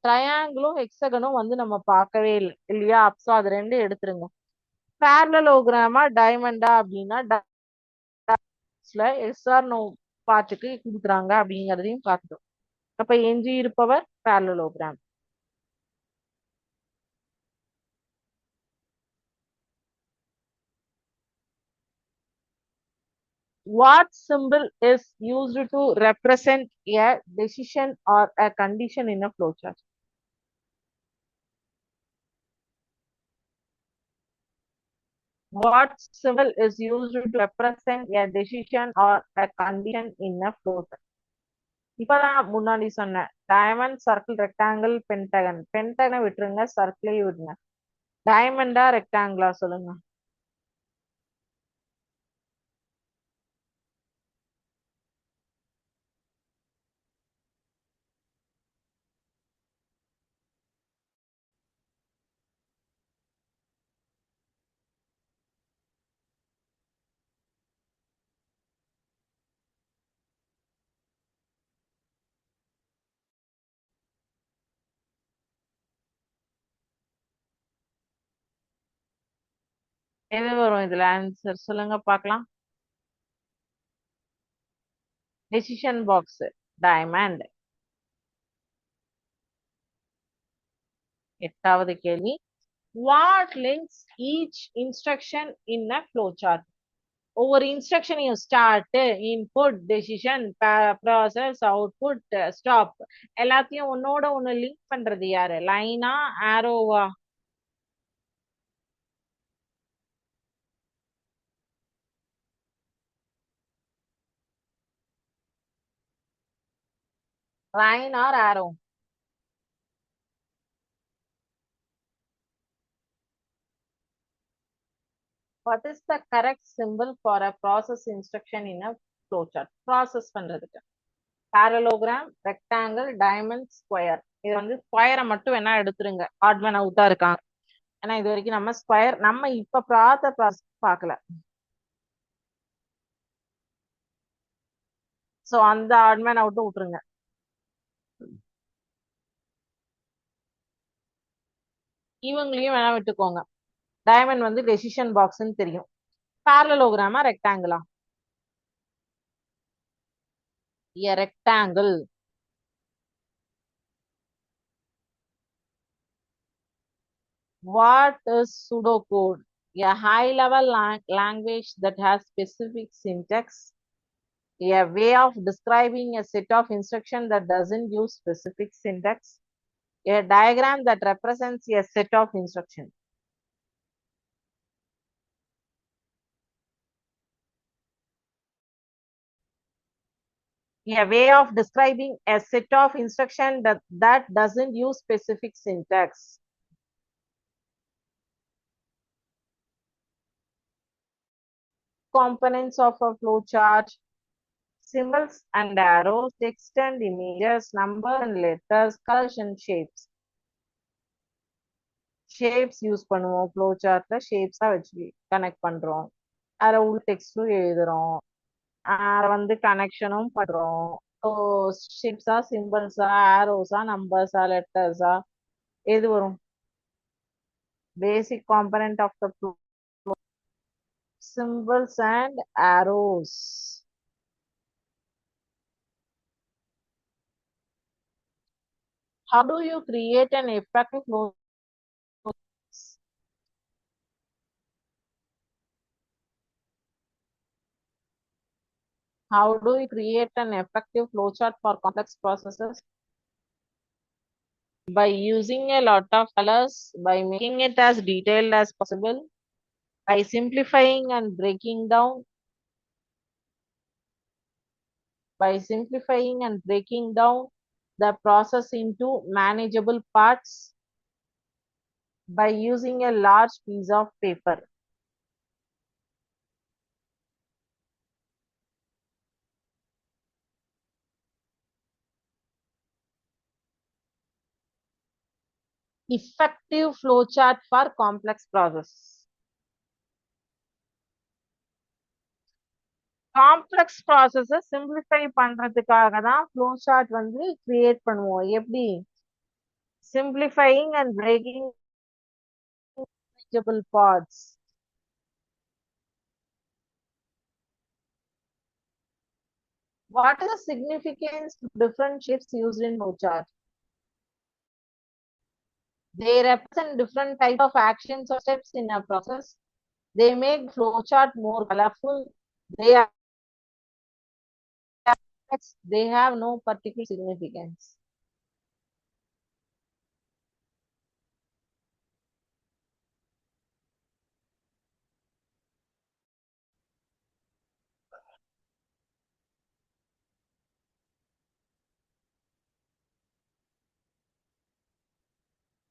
ட்ரையாங்கிளும் ஹெக்ஸகனும் வந்து நம்ம பார்க்கவே இல்லை இல்லையா ஸோ அது ரெண்டு எடுத்துருங்க பேரலோகிராமா டைமண்டா அப்படின்னா எஸ்ஆர் நோ பாட்டுக்கு கொடுக்குறாங்க அப்படிங்கிறதையும் பார்த்துட்டோம் அப்ப எஞ்சி இருப்பவர் parallelogram. What symbol is used to represent a decision or a condition in a flowchart? What symbol is used to represent a decision or a condition in a flowchart? இப்பதான் முன்னாடி சொன்னேன் டைமண்ட் சர்க்கிள் ரெக்டாங்கிள் பென்டகன் பென்டகனை விட்டுருங்க சர்க்கிளையும் விடுங்க டைமண்டா ரெக்டாங்கிளா சொல்லுங்க எது வரும் இதுல answer சொல்லுங்க பார்க்கலாம் டெசிஷன் பாக்ஸ் டைமண்ட். எட்டாவது கேள்வி what links each instruction in a flowchart? ஒவ்வொரு இன்ஸ்ட்ரக்ஷனையும் start input decision process output stop எல்லாத்தையும் ஒன்னோட ஒண்ணு லிங்க் பண்றது யாரு லைனா ஆரோவா Line or arrow? What is the correct symbol for a process instruction in a flowchart? Process பண்றதுக்கு parallelogram, rectangle, diamond, square. இது வந்து ஸ்கொயரை மட்டும் வேணா எடுத்துருங்க. ஆட்மன் அவுட்டா இருக்காங்க. ஏன்னா இது வரைக்கும் நம்ம ஸ்கொயர் நம்ம இப்ப பார்த்த ப்ராசஸ் பார்க்கல. சோ அந்த ஆட்மன் அவுட்டும் விட்டுருங்க. இவங்களையும் வேணா விட்டுக்கோங்க. டைமண்ட் வந்து டெசிஷன் பாக்ஸ்ன்னு தெரியும். parallelogram ரெக்டாங்கிளா? A rectangle. What is pseudocode? A high-level language that has specific syntax, a way of describing a set of instructions that doesn't use specific syntax, a diagram that represents a set of instructions. A way of describing a set of instructions that doesn't use specific syntax. Components of a flowchart: symbols and arrows, text and images, numbers and letters, colors and shapes. Shapes use பண்ணுவோம். Flow சார்ட்ல ஷேப்ஸா வச்சு connect பண்றோம். அதுல உள்ள டெக்ஸ்டும் எழுதுறோம். வந்து கனெக்ஷனும் பண்றோம். So ஷேப்ஸா, சிம்பிள்ஸா, ஆரோஸா, நம்பர்ஸா, லெட்டர்ஸா, எது வரும்? Basic component of the symbols and arrows. How do you create an effective flow? How do you create an effective flowchart for complex processes? By using a lot of colors, by making it as detailed as possible, by simplifying and breaking down, the process into manageable parts, by using a large piece of paper. Effective flowchart for complex process. Complex ப்ராசஸ simplify பண்றதுக்காக தான் flow chart வந்து create பண்ணுவோம். எப்படி? Simplifying and breaking manageable parts. What is the significance of different shapes used in flowchart? They represent different types of actions or steps in a process. They make flowchart more colorful. They are they have no particular significance.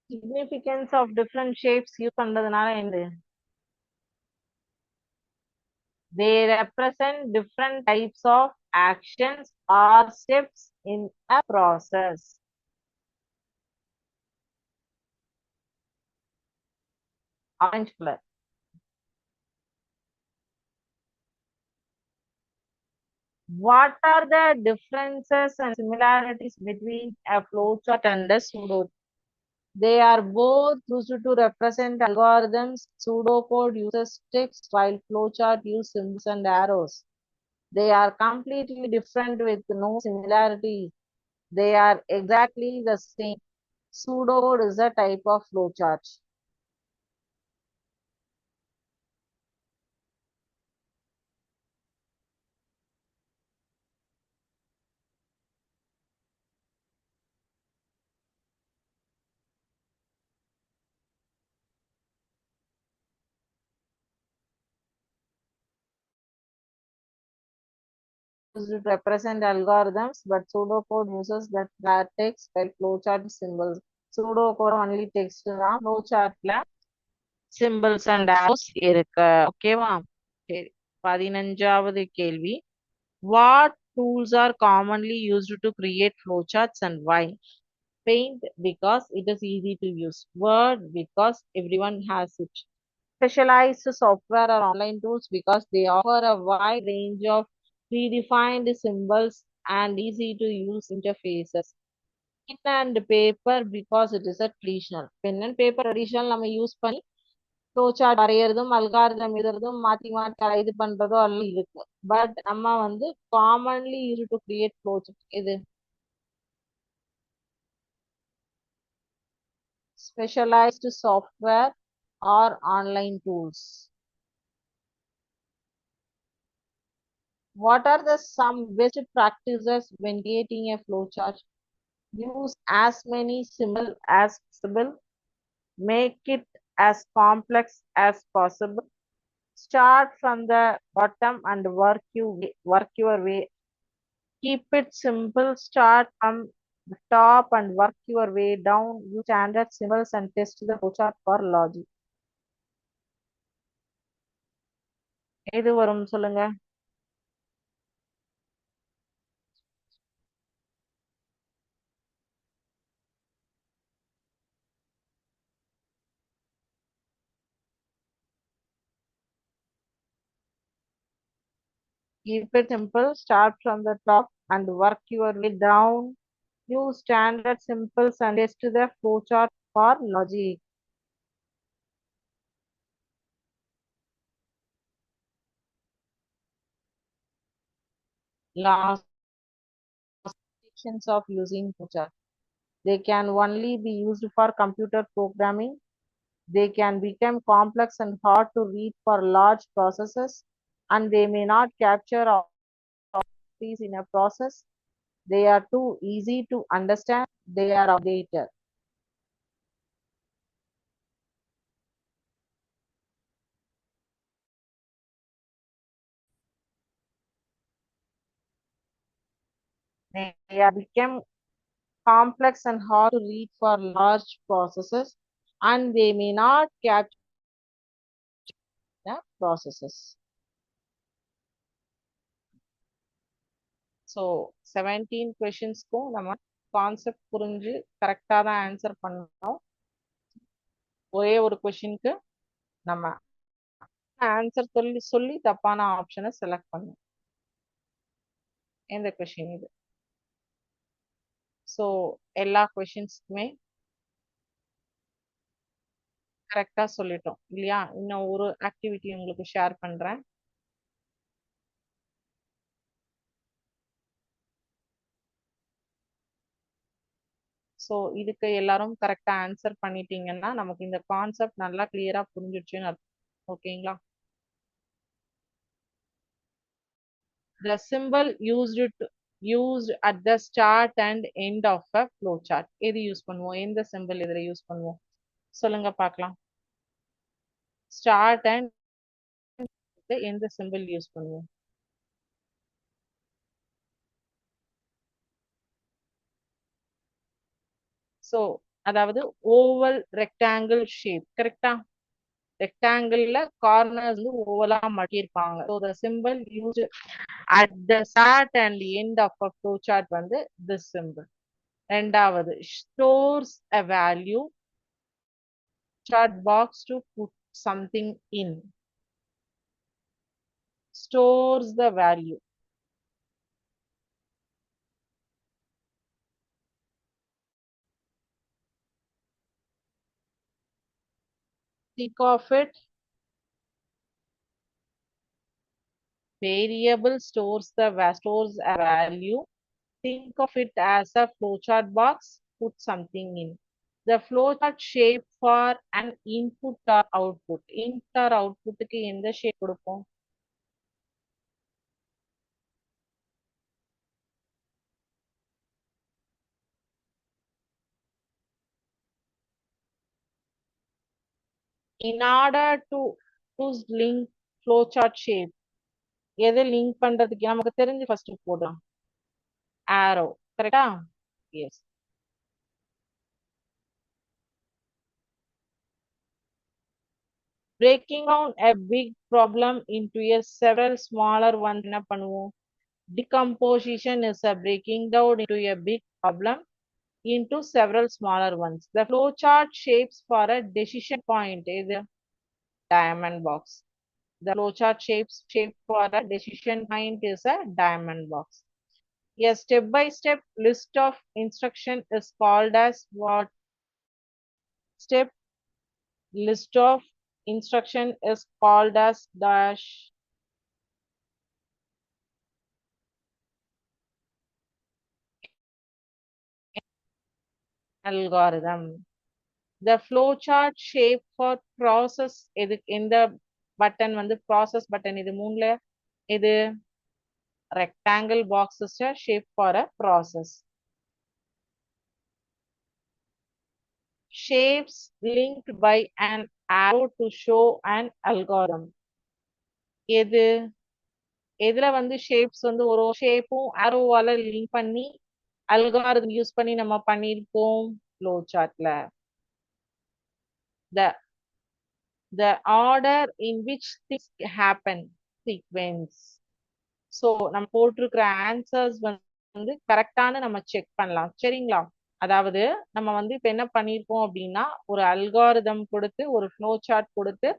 Significance of different shapes use பண்றதுனால என்ன? They represent different types of actions or steps in a process. Orange color. What are the differences and similarities between a flowchart and a pseudo? They are both used to represent algorithms. Pseudocode uses text while flowchart uses symbols and arrows. They are completely different with no similarities. They are exactly the same. Pseudocode is a type of flowchart. used to represent algorithms, but pseudocode uses that text like flowchart symbols. Pseudocode only text தான் flowchartல symbols and arrows இருக்கு. ஓகேவா? சரி. 15வது கேள்வி. What tools are commonly used to create flowcharts and why? Paint because it is easy to use. Word because everyone has it. Specialized software or online tools because they offer a wide range of predefined symbols and easy to use interfaces. Pen and paper because it is a traditional. Pen and paper traditional நம்ம use பண்ணி flowchart வரையறதும் algorithm எழுதுறதும் மாத்தி மாத்தி இது பண்றதும் எல்லாம் இருக்கு. But நம்ம வந்து commonly use to create flowchart இது specialized software or online tools. What are the some best practices when creating a flowchart? Use as many symbols as possible. Make it as complex as possible. Start from the bottom and work your way. Keep it simple. Start from the top and work your way down. Use standard symbols and test the flowchart for logic. எது வரும் சொல்லுங்க. Keep it simple. Start from the top and work your way down. Use standard symbols and test the flowchart for logic. Last sections of using flowchart. They can only be used for computer programming. They can become complex and hard to read for large processes, and they may not capture all these in a process. They are too easy to understand. They are outdated. They are become complex and hard to read for large processes, and they may not capture the processes. So 17 questions-க்கும் நம்ம concept புரிஞ்சு கரெக்டா தான் answer பண்ணணும். ஒரே ஒரு கொஸ்டினுக்கு நம்ம answer சொல்லி சொல்லி தப்பான ஆப்ஷனை செலக்ட் பண்ணணும். எந்த கொஸ்டின் இது? ஸோ எல்லா கொஸ்டின்ஸ்க்குமே கரெக்டா சொல்லிட்டோம் இல்லையா? இன்னும் ஒரு ஆக்டிவிட்டி உங்களுக்கு ஷேர் பண்றேன். ஸோ இதுக்கு எல்லாரும் கரெக்டா ஆன்சர் பண்ணிட்டீங்கன்னா நமக்கு இந்த கான்செப்ட் நல்லா கிளியரா புரிஞ்சிடுச்சுன்னு அர்த்தம். ஓகேங்களா? The symbol used at the start and end of a flowchart. எது யூஸ் பண்ணுவோம்? எந்த சிம்பிள் இதுல யூஸ் பண்ணுவோம்? சொல்லுங்க பார்க்கலாம். ஸ்டார்ட் அண்ட் எந்த சிம்பிள் யூஸ் பண்ணுவோம்? ஸோ அதாவது ஓவல் ரெக்டாங்கிள் ஷேப். கரெக்டா? ரெக்டாங்கிள்ல கார்னர்ஸ் ஓவலா மாட்டியிருப்பாங்க. So the symbol used at the start and end of a flowchart வந்து திஸ் சிம்பிள். ரெண்டாவது, stores a value chart box to put something in. Stores the value. Think of it. Variable stores a value. Think of it as a flowchart box. Put something in. The flowchart shape for an input or output. Input or output க்கு எந்த shape கொடுப்போம்? In order to use link flowchart shape, எதை link பண்றதுக்கு நமக்கு தெரிஞ்சு first போடலாம். ஆரோ கரெக்டா? S. Breaking down a big problem into a several smaller ones என்ன பண்ணுவோம்? Decomposition is a breaking down into a big problem into several smaller ones. The flowchart shapes for a decision point is a diamond box. The flowchart shape for a decision point is a diamond box. A step-by-step list of instruction is called as what? Step list of instruction is called as dash algorithm. The flowchart shape for process இந்த button வந்து process button இது மூணுல இது rectangle box is a shape for a process. Shapes linked by an arrow to show an algorithm. எதுல வந்து shapes வந்து ஒரு ஷேப்பும் ஆரோவால லிங்க் பண்ணி அல்காரிதம் யூஸ் பண்ணி நம்ம பண்ணிருப்போம் ஃப்ளோ சார்ட்ல. the order in which things happen sequence. So நம்ம போட்டிருக்கிற ஆன்சர்ஸ் வந்து கரெக்டான நம்ம செக் பண்ணலாம். சரிங்களா? அதாவது நம்ம வந்து இப்ப என்ன பண்ணிருக்கோம் அப்படின்னா ஒரு அல்காரிதம் கொடுத்து ஒரு ஃப்ளோ சார்ட் கொடுத்து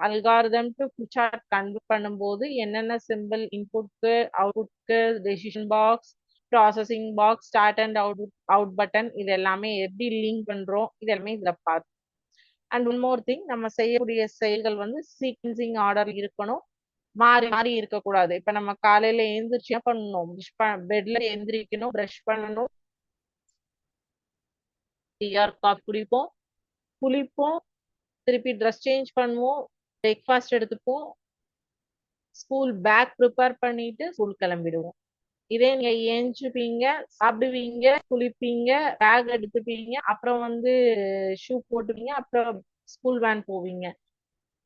algorithm to flow chart convert பண்ணும்போது என்னென்ன சிம்பிள் இன்புட்க்கு அவுட்புட்க்கு decision box processing box start and out button இது எல்லாமே எப்படி லிங்க் பண்றோம் இது எல்லாமே இதுல பார்த்து. அண்ட் ஒன் மோர் திங், நம்ம செய்யக்கூடிய செயல்கள் வந்து சீக்வன்சிங் ஆர்டர் இருக்கணும், மாறி மாறி இருக்கக்கூடாது. இப்ப நம்ம காலையில எழுந்திரிச்சு என்ன பண்ணணும்? பெட்ல எந்திரிக்கணும், பிரஷ் பண்ணணும், டீஆர் காஃபி குடிப்போம், குளிப்போம், திருப்பி ட்ரெஸ் சேஞ்ச் பண்ணுவோம், பிரேக்ஃபாஸ்ட் எடுத்துப்போம், ஸ்கூல் பேக் ப்ரிப்பேர் பண்ணிட்டு ஸ்கூல் கிளம்பிடுவோம். இதே நீங்க ஏஞ்சுப்பீங்க, சாப்பிடுவீங்க, குளிப்பீங்க, பேக் எடுத்துப்பீங்க, அப்புறம் வந்து ஷூ போட்டுப்பீங்க, அப்புறம் ஸ்கூல் வேன் போவீங்க.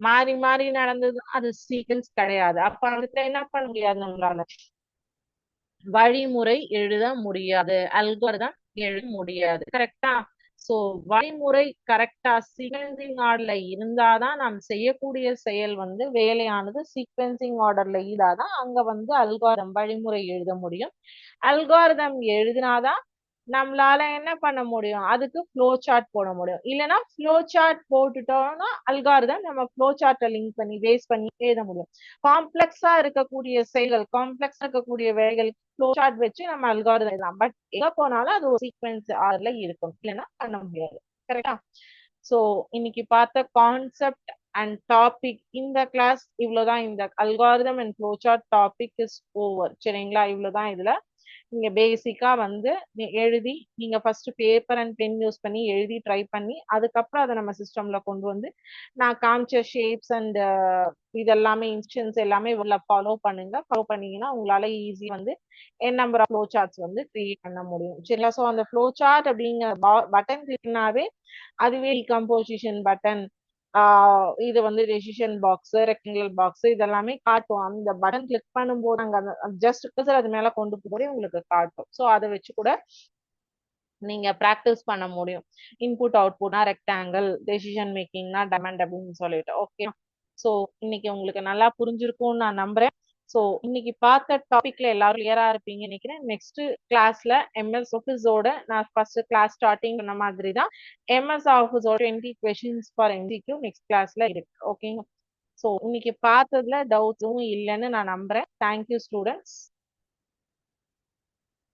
மாறி மாறி நடந்தது அது சீக்வன்ஸ் கிடையாது. அப்ப அதுக்கு என்ன பண்ண முடியாது, நம்மளால வழிமுறை எழுத முடியாது, அல்காரிதம் எழுத முடியாது. கரெக்டா? சோ வழிமுறை கரெக்டா சீக்வென்சிங் ஆர்டர்ல இருந்தாதான் நாம் செய்யக்கூடிய செயல் வந்து வேலையானது சீக்வென்சிங் ஆர்டர்ல இருந்தாதான் அங்க வந்து அல்காரிதம் வழிமுறை எழுத முடியும். அல்காரிதம் எழுதினாதான் நம்மளால என்ன பண்ண முடியும்? அதுக்கு ஃப்ளோ சார்ட் போட முடியும். இல்லைன்னா ஃப்ளோ சார்ட் போட்டுட்டோம்னா அல்காரிதம் நம்ம ஃப்ளோ சார்ட்டை லிங்க் பண்ணி பேஸ் பண்ணி எழுத முடியும். காம்ப்ளெக்ஸா இருக்கக்கூடிய செயல்கள், காம்ப்ளெக்ஸா இருக்கக்கூடிய வேலைகளுக்கு ஃப்ளோ சார்ட் வச்சு நம்ம அல்காரிதம் எழுதலாம். பட் எங்க போனாலும் அது ஒரு சீக்வென்ஸ் ஆர்டர்ல இருக்கும், இல்லைன்னா பண்ண முடியாது. கரெக்டா? சோ இன்னைக்கு பார்த்த கான்செப்ட் அண்ட் டாபிக் இந்த கிளாஸ் இவ்வளவுதான். இந்த algorithm and flow chart topic is over. சரிங்களா? இவ்வளவுதான். இதுல நீங்க பேசிக்கா வந்து எழுதி நீங்க first paper and pen use பண்ணி எழுதி ட்ரை பண்ணி அதுக்கப்புறம் அதை நம்ம சிஸ்டம்ல கொண்டு வந்து நான் காமிச்ச ஷேப்ஸ் அண்ட் இதெல்லாமே இன்ஸ்ட்ரக்ஷன்ஸ் எல்லாமே உள்ள ஃபாலோ பண்ணுங்க. ஃபாலோ பண்ணீங்கன்னா உங்களால ஈஸி வந்து என் நம்பர் ஆஃப் ஃப்ளோ சார்ட்ஸ் வந்து கிரியேட் பண்ண முடியும். சரிங்களா? ஸோ அந்த ஃப்ளோ சார்ட் அப்படிங்கிற பட்டன் கிளிக்னாவே அதுவே டிகம்போசிஷன் பட்டன், இது வந்து டெசிஷன் பாக்ஸ், ரெக்டாங்குலர் பாக்ஸ் இதெல்லாமே காட்டும். அந்த பட்டன் கிளிக் பண்ணும்போது அங்க ஜஸ்ட் கர்சர் அது மேல கொண்டு போய் உங்களுக்கு காட்டும். ஸோ அதை வச்சு கூட நீங்க பிராக்டிஸ் பண்ண முடியும். இன்புட் அவுட்புட்னா ரெக்டாங்கிள், டெசிஷன் மேக்கிங்னா டைமண்ட் அப்படின்னு சொல்லிட்டு. ஓகே. ஸோ இன்னைக்கு உங்களுக்கு நல்லா புரிஞ்சிருக்கும்னு நான் நம்புறேன். ஸோ இன்னைக்கு பார்த்த டாபிக்ல எல்லாரும் கிளியரா இருப்பீங்க நினைக்கிறேன். நெக்ஸ்ட் கிளாஸ்ல எம்எஸ் ஆஃபீஸோட நான் ஃபர்ஸ்ட் கிளாஸ் ஸ்டார்டிங் பண்ண மாதிரி தான் எம்எஸ் ஆஃபீஸோட 20 questions ஃபார் எம்சிக்யூ நெக்ஸ்ட் கிளாஸ்ல இருக்கு. ஓகேங்க. ஸோ இன்னைக்கு பார்த்ததுல டவுட்ஸும் இல்லைன்னு நான் நம்புறேன். Thank you students.